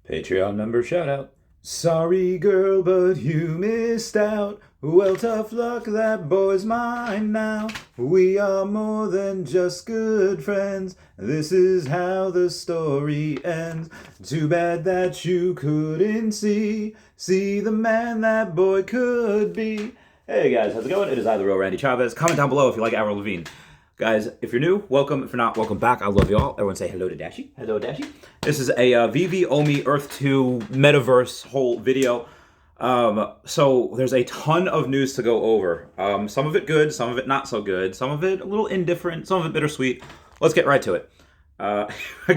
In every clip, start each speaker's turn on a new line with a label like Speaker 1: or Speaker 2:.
Speaker 1: Patreon member shout out. Sorry girl, but you missed out. Well, tough luck, that boy's mine now. We are more than just good friends. This is how the story ends. Too bad that you couldn't see the man that boy could be. Hey guys, how's it going? It is I, the real Randy Chavez. Comment down below if you like Avril Lavigne. Guys, if you're new, welcome. If you're not, welcome back. I love y'all. Everyone say hello to Dashi. Hello, Dashi. This is a Veve and OMI Earth 2 metaverse whole video. So there's a ton of news to go over. Some of it good, some of it not so good, some of it a little indifferent, some of it bittersweet. Let's get right to it. I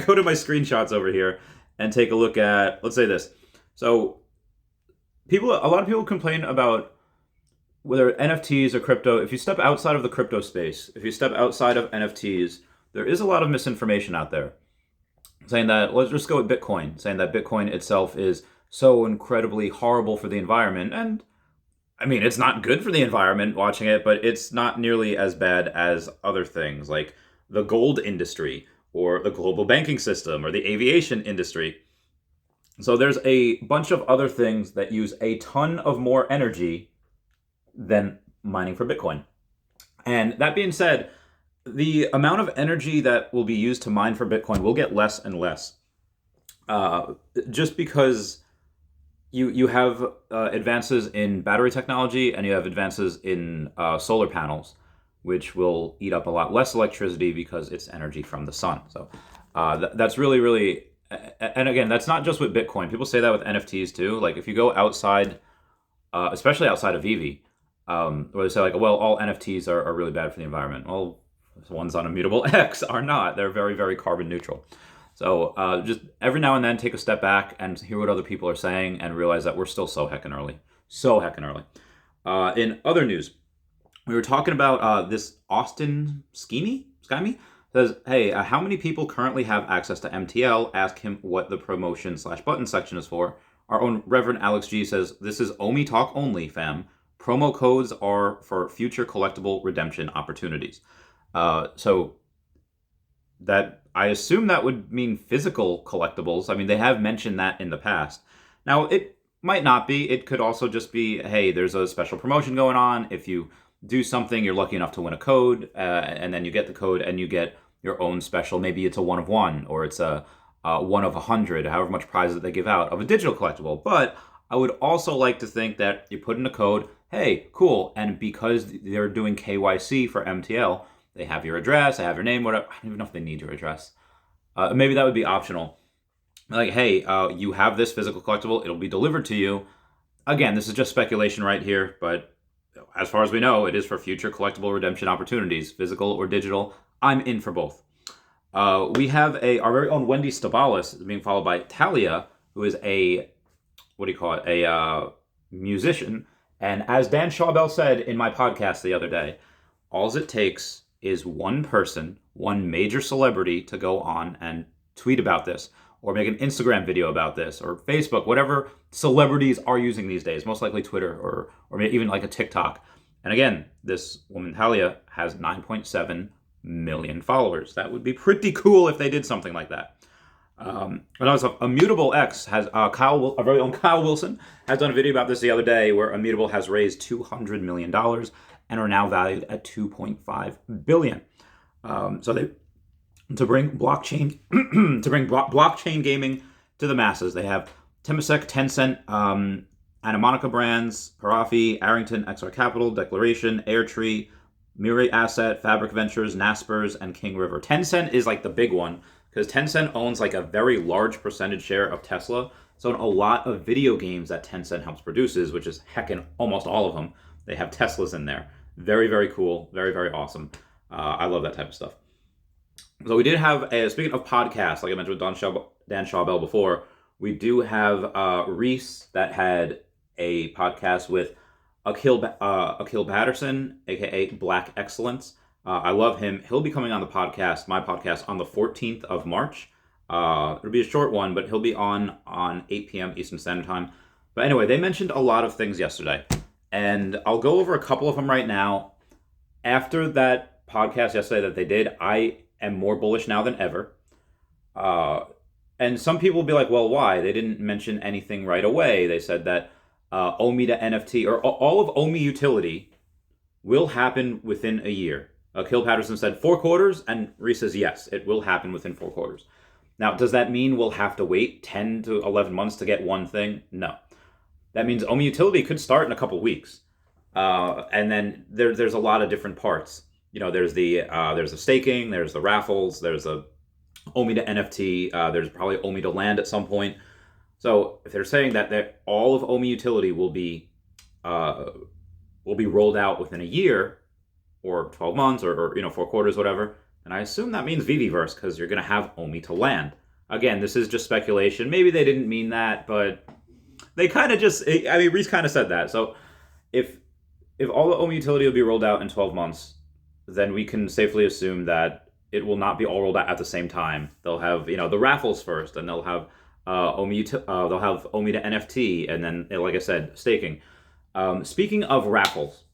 Speaker 1: go to my screenshots over here and take a look at, let's say this. So a lot of people complain about whether NFTs or crypto. If you step outside of the crypto space, if you step outside of NFTs, there is a lot of misinformation out there saying that, let's just go with Bitcoin, saying that Bitcoin itself is so incredibly horrible for the environment. And I mean, it's not good for the environment watching it, but it's not nearly as bad as other things like the gold industry or the global banking system or the aviation industry. So there's a bunch of other things that use a ton of more energy than mining for Bitcoin. And that being said, the amount of energy that will be used to mine for Bitcoin will get less and less. Just because you have advances in battery technology and you have advances in solar panels, which will eat up a lot less electricity because it's energy from the sun. So that's really, really, and again, that's not just with Bitcoin. People say that with NFTs too. Like if you go outside, especially outside of Veve, where they say like, well, all NFTs are really bad for the environment. Well, the ones on Immutable X are not. They're very, very carbon neutral. So just every now and then take a step back and hear what other people are saying and realize that we're still so heckin' early. So heckin' early. In other news, we were talking about this Austin Skymie says, hey, how many people currently have access to MTL? Ask him what the promotion/button section is for. Our own Reverend Alex G says, this is OMI talk only, fam. Promo codes are for future collectible redemption opportunities. So that, I assume that would mean physical collectibles. I mean, they have mentioned that in the past. Now, it might not be. It could also just be, hey, there's a special promotion going on. If you do something, you're lucky enough to win a code, and then you get the code and you get your own special. Maybe it's a 1 of 1, or it's a 1 of 100, however much prizes that they give out of a digital collectible. But I would also like to think that you put in a code, hey, cool, and because they're doing KYC for MTL, they have your address, they have your name, whatever. I don't even know if they need your address. Maybe that would be optional. Like, hey, you have this physical collectible, it'll be delivered to you. Again, this is just speculation right here, but as far as we know, it is for future collectible redemption opportunities, physical or digital. I'm in for both. We have our very own Wendy Stibalis being followed by Talia, who is a musician. And as Dan Schawbell said in my podcast the other day, all it takes is one person, one major celebrity to go on and tweet about this, or make an Instagram video about this, or Facebook, whatever celebrities are using these days, most likely Twitter, or even like a TikTok. And again, this woman, Talia, has 9.7 million followers. That would be pretty cool if they did something like that. And also, Immutable X has our very own Kyle Willson has done a video about this the other day, where Immutable has raised $200 million and are now valued at $2.5 billion. So they to bring blockchain blockchain gaming to the masses. They have Temasek, Tencent, Anamonica Brands, Parafi, Arrington, XR Capital, Declaration, Airtree, Mirai Asset, Fabric Ventures, Naspers, and King River. Tencent is like the big one, because Tencent owns like a very large percentage share of Tesla. So in a lot of video games that Tencent helps produces, which is heckin' almost all of them, they have Teslas in there. Very, very cool. Very, very awesome. I love that type of stuff. So we did have, speaking of podcasts, like I mentioned with Dan Schawbell before, we do have Rhys that had a podcast with Akil Patterson, aka Black Excellence. I love him. He'll be coming on the podcast, my podcast, on the 14th of March. It'll be a short one, but he'll be on 8 p.m. Eastern Standard Time. But anyway, they mentioned a lot of things yesterday, and I'll go over a couple of them right now. After that podcast yesterday that they did, I am more bullish now than ever. And some people will be like, well, why? They didn't mention anything right away. They said that OMI to NFT, or all of OMI utility, will happen within a year. Kill Patterson said 4 quarters, and Rhys says yes, it will happen within 4 quarters. Now, does that mean we'll have to wait 10 to 11 months to get one thing? No. That means OMI utility could start in a couple weeks. And then there's a lot of different parts. There's the staking, there's the raffles, there's the OMI to NFT, there's probably OMI to land at some point. So if they're saying that all of OMI utility will be rolled out within a year, or 12 months, or 4 quarters, whatever, and I assume that means VeVeVerse, because you're going to have OMI to land. Again, this is just speculation. Maybe they didn't mean that, but they kind of just, Rhys kind of said that. So if all the OMI utility will be rolled out in 12 months, then we can safely assume that it will not be all rolled out at the same time. They'll have, the raffles first, and they'll have OMI to NFT, and then, like I said, staking. Speaking of raffles,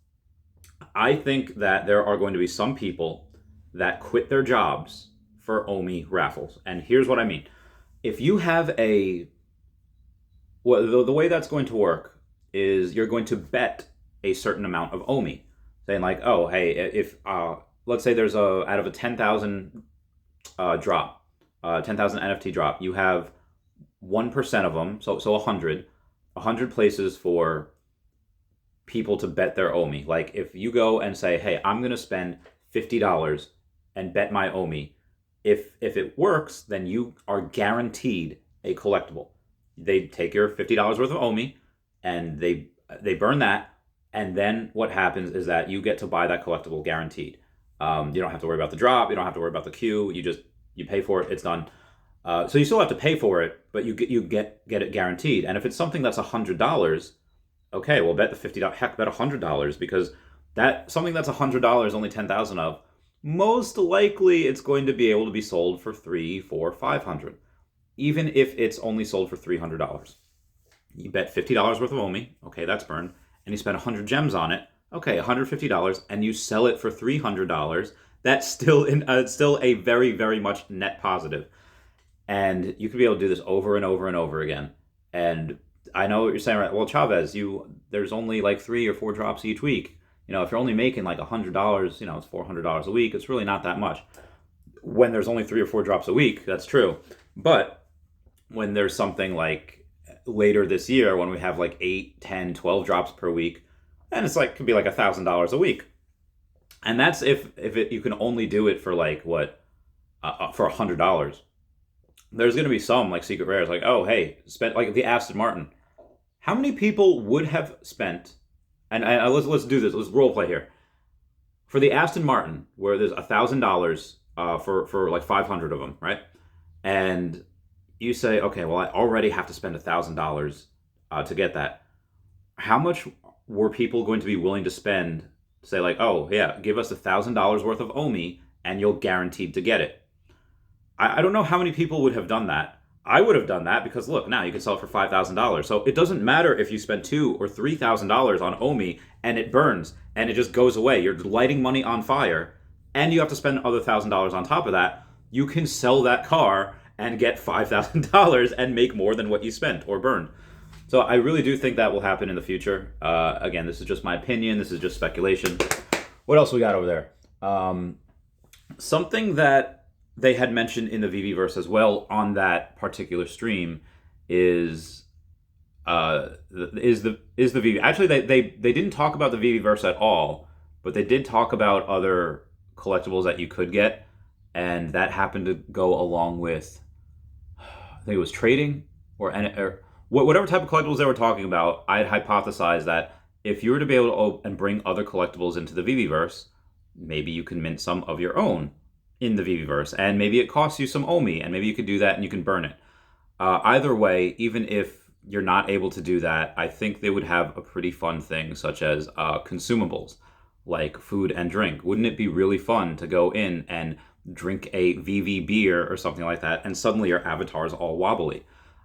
Speaker 1: I think that there are going to be some people that quit their jobs for OMI raffles. And here's what I mean. If you have the way that's going to work is you're going to bet a certain amount of OMI. Saying like, oh, hey, if, let's say there's out of a 10,000 drop, 10,000 NFT drop, you have 1% of them, so 100 places for people to bet their OMI. Like if you go and say, hey, I'm going to spend $50 and bet my OMI, if it works, then you are guaranteed a collectible. They take your $50 worth of OMI and they burn that, and then what happens is that you get to buy that collectible guaranteed. You don't have to worry about the drop, you don't have to worry about the queue, you pay for it, it's done. So you still have to pay for it, but you get it guaranteed. And if it's something that's $100, okay, well, bet the $50, heck, bet $100, because that something that's $100, only 10,000 of, most likely it's going to be able to be sold for $300, $400, $500, even if it's only sold for $300. You bet $50 worth of OMI, okay, that's burned, and you spend 100 gems on it, okay, $150, and you sell it for $300. That's still a very, very much net positive, and you could be able to do this over and over and over again. And I know what you're saying, right? Well, Chavez, there's only like 3 or 4 drops each week. If you're only making like $100, it's $400 a week. It's really not that much. When there's only 3 or 4 drops a week, that's true. But when there's something like later this year, when we have like 8, 10, 12 drops per week, and it's like could be like $1,000 a week, and that's if you can only do it for like what for $100. There's going to be some like secret rares, like, oh, hey, spent like the Aston Martin. How many people would have spent, and let's do this, let's role play here. For the Aston Martin, where there's $1,000 for like 500 of them, right? And you say, okay, well, I already have to spend $1,000 to get that. How much were people going to be willing to spend to say like, oh yeah, give us $1,000 worth of OMI and you'll guaranteed to get it? I don't know how many people would have done that. I would have done that because look, now you can sell it for $5,000. So it doesn't matter if you spend $2,000 or $3,000 on OMI and it burns and it just goes away. You're lighting money on fire and you have to spend another $1,000 on top of that. You can sell that car and get $5,000 and make more than what you spent or burned. So I really do think that will happen in the future. Again, this is just my opinion. This is just speculation. What else we got over there? Something that they had mentioned in the VeVeVerse as well on that particular stream is the VeVe. Actually, they didn't talk about the VeVeVerse at all, but they did talk about other collectibles that you could get, and that happened to go along with, I think it was trading or whatever type of collectibles they were talking about. I had hypothesized that if you were to be able to and bring other collectibles into the VeVeVerse, maybe you can mint some of your own in the VeVeVerse, and maybe it costs you some OMI, and maybe you could do that and you can burn it. Either way, even if you're not able to do that, I think they would have a pretty fun thing, such as consumables, like food and drink. Wouldn't it be really fun to go in and drink a VV beer or something like that, and suddenly your avatar is all wobbly?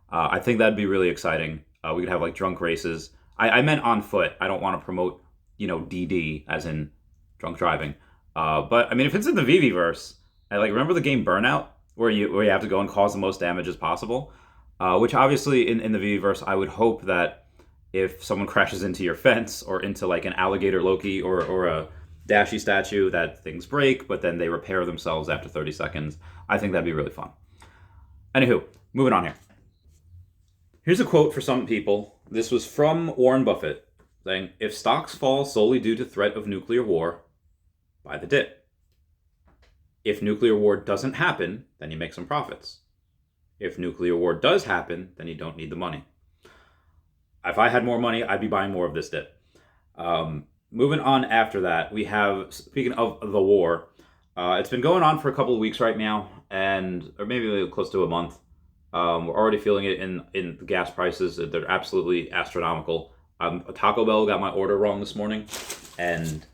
Speaker 1: I think that'd be really exciting. We could have like drunk races. I meant on foot. I don't want to promote, DD as in drunk driving. But I mean, if it's in the VeVeVerse, I like remember the game Burnout. where you have to go and cause the most damage as possible. Which obviously in the VeVeVerse, I would hope that if someone crashes into your fence or into like an alligator Loki or a Dashi statue, that things break, but then they repair themselves after 30 seconds. I think that'd be really fun. Anywho, moving on here. Here's a quote for some people. This was from Warren Buffett saying, "If stocks fall solely due to threat of nuclear war, buy the dip. If nuclear war doesn't happen, then you make some profits. If nuclear war does happen, then you don't need the money." If I had more money, I'd be buying more of this dip. Moving on after that, we have, speaking of the war, it's been going on for a couple of weeks right now, or maybe close to a month. We're already feeling it in the gas prices. They're absolutely astronomical. Taco Bell got my order wrong this morning, and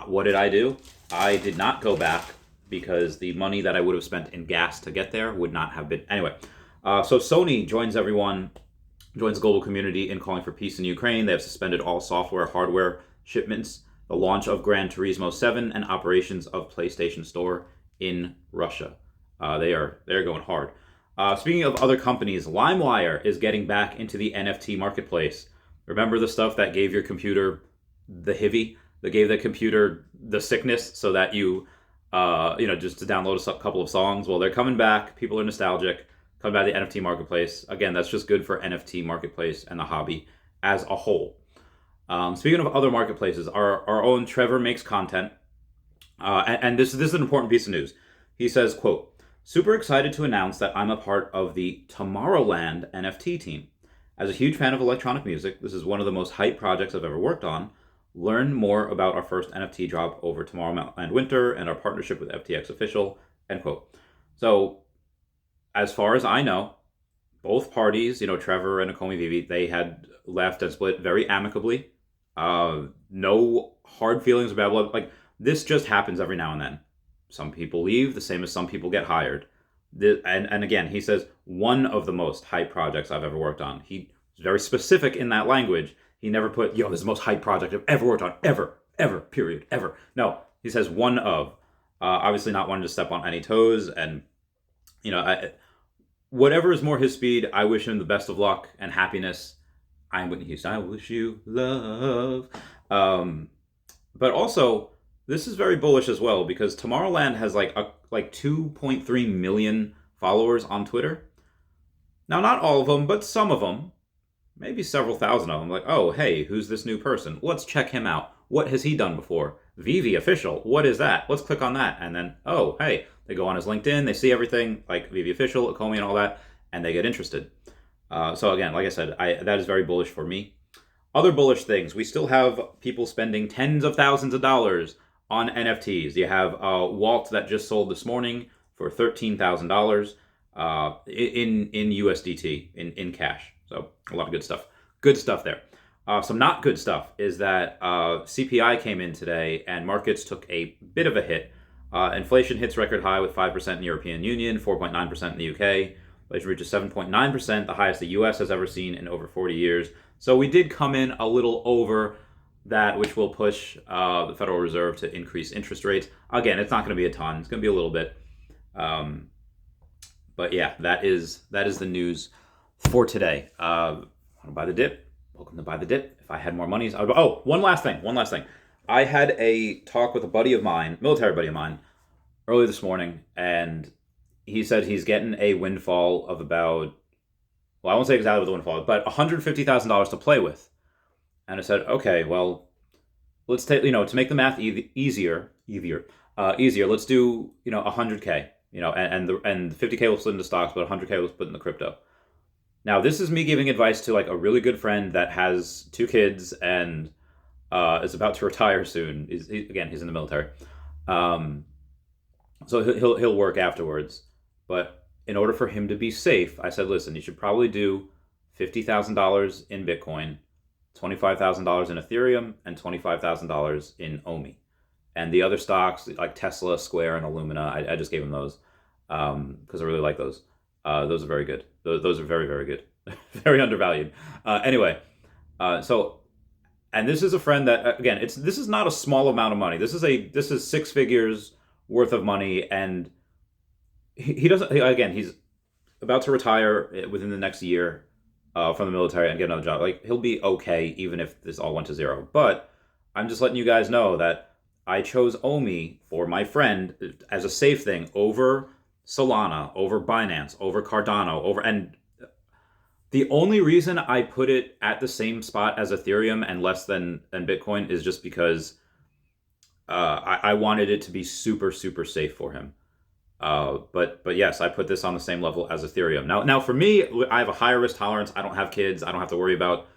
Speaker 1: what did I do? I did not go back because the money that I would have spent in gas to get there would not have been. Anyway, so Sony joins the global community in calling for peace in Ukraine. They have suspended all software, hardware shipments, the launch of Gran Turismo 7, and operations of PlayStation Store in Russia. They're going hard. Speaking of other companies, LimeWire is getting back into the NFT marketplace. Remember the stuff that gave your computer the HIV? That gave the computer the sickness so that you just to download a couple of songs? Well, they're coming back. People are nostalgic. Coming back to the NFT marketplace. Again, that's just good for NFT marketplace and the hobby as a whole. Speaking of other marketplaces, our own Trevor makes content. And this is an important piece of news. He says, quote, "Super excited to announce that I'm a part of the Tomorrowland NFT team. As a huge fan of electronic music, this is one of the most hype projects I've ever worked on. Learn more about our first NFT drop over Tomorrowland Winter and our partnership with FTX Official," end quote. So, as far as I know, both parties, Trevor and Nakomi Vivi, they had left and split very amicably. No hard feelings about blood. Like, this just happens every now and then. Some people leave, the same as some people get hired. And again, he says, one of the most hype projects I've ever worked on. He was very specific in that language. He never put, this is the most hype project I've ever worked on, ever, period, ever. No, he says one of. Obviously not wanting to step on any toes. And, whatever is more his speed, I wish him the best of luck and happiness. I'm Whitney Houston. I wish you love. But also, this is very bullish as well because Tomorrowland has like 2.3 million followers on Twitter. Now, not all of them, but some of them, maybe several thousand of them. Like, oh, hey, who's this new person? Let's check him out. What has he done before? VeVe Official. What is that? Let's click on that. And then, oh, hey, they go on his LinkedIn. They see everything like VeVe Official, Akomi, and all that, and they get interested. So again, like I said, that is very bullish for me. Other bullish things. We still have people spending tens of thousands of dollars on NFTs. You have Walt that just sold this morning for $13,000 in USDT, in cash. So a lot of good stuff. Good stuff there. Some not good stuff is that CPI came in today and markets took a bit of a hit. Inflation hits record high with 5% in the European Union, 4.9% in the UK. Inflation reaches 7.9%, the highest the US has ever seen in over 40 years. So we did come in a little over that, which will push the Federal Reserve to increase interest rates. Again, it's not going to be a ton. It's going to be a little bit. But yeah, that is the news for today. Want to buy the dip? Welcome to Buy the Dip. If I had more money, one last thing. I had a talk with a buddy of mine, military buddy of mine, early this morning, and he said he's getting a windfall of about, well, I won't say exactly what the windfall is, but $150,000 to play with. And I said, okay, well, let's take, to make the math easier, let's do, 100K, and the 50K will split into stocks, but 100K will split into crypto. Now, this is me giving advice to like a really good friend that has 2 kids and is about to retire soon. He's in the military. So he'll work afterwards. But in order for him to be safe, I said, listen, you should probably do $50,000 in Bitcoin, $25,000 in Ethereum, and $25,000 in OMI. And the other stocks like Tesla, Square, and Illumina, I just gave him those because I really like those. Those are very good. Those are very, very good. Very undervalued. Anyway, and this is a friend that, again, this is not a small amount of money. This is 6 figures worth of money, and he doesn't. Again, he's about to retire within the next year from the military and get another job. Like, he'll be okay even if this all went to zero. But I'm just letting you guys know that I chose OMI for my friend as a safe thing over Solana, over Binance, over Cardano, and the only reason I put it at the same spot as Ethereum and less than Bitcoin is just because I wanted it to be super, super safe for him. But yes, I put this on the same level as Ethereum. Now for me, I have a higher risk tolerance. I don't have kids. I don't have to worry about,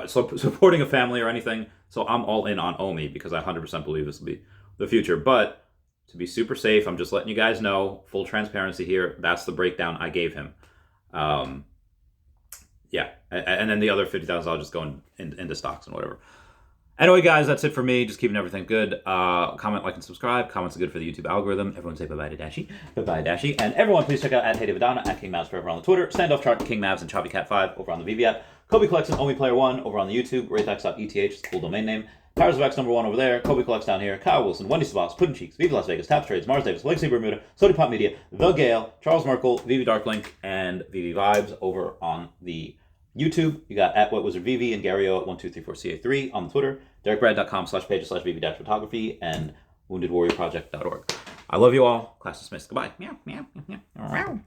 Speaker 1: supporting a family or anything. So I'm all in on OMI because I 100% believe this will be the future. But to be super safe, I'm just letting you guys know, full transparency here. That's the breakdown I gave him. Yeah, and then the other 50,000 I'll just go into stocks and whatever. Anyway, guys, that's it for me. Just keeping everything good. Comment, like, and subscribe. Comments are good for the YouTube algorithm. Everyone say bye-bye to Dashi. Bye-bye, Dashi. And everyone, please check out at HeyDavidonna, at King Mavs forever on the Twitter, Standoff Chart, King Mavs, and Choppy Cat 5 over on the VV app. Kobe Collects and OMI Player 1 over on the YouTube. RateX.eth is a cool domain name. Powers of X #1 over there. Kobe Collects down here. Kyle Willson, Wendy Stibalis, Puddin' Cheeks, Viva Las Vegas, Tap Trades, Mars Davis, Legacy Bermuda, Sody Pop Media, The Gale, Charles Merkel, VV Darklink, and VV Vibes over on the YouTube. You got at What Wizard VV and Gary O at 1234CA3 on the Twitter. DerekBrad.com/page/VV-photography and WoundedWarriorProject.org. I love you all. Class dismissed. Goodbye. Meow, meow, meow, meow.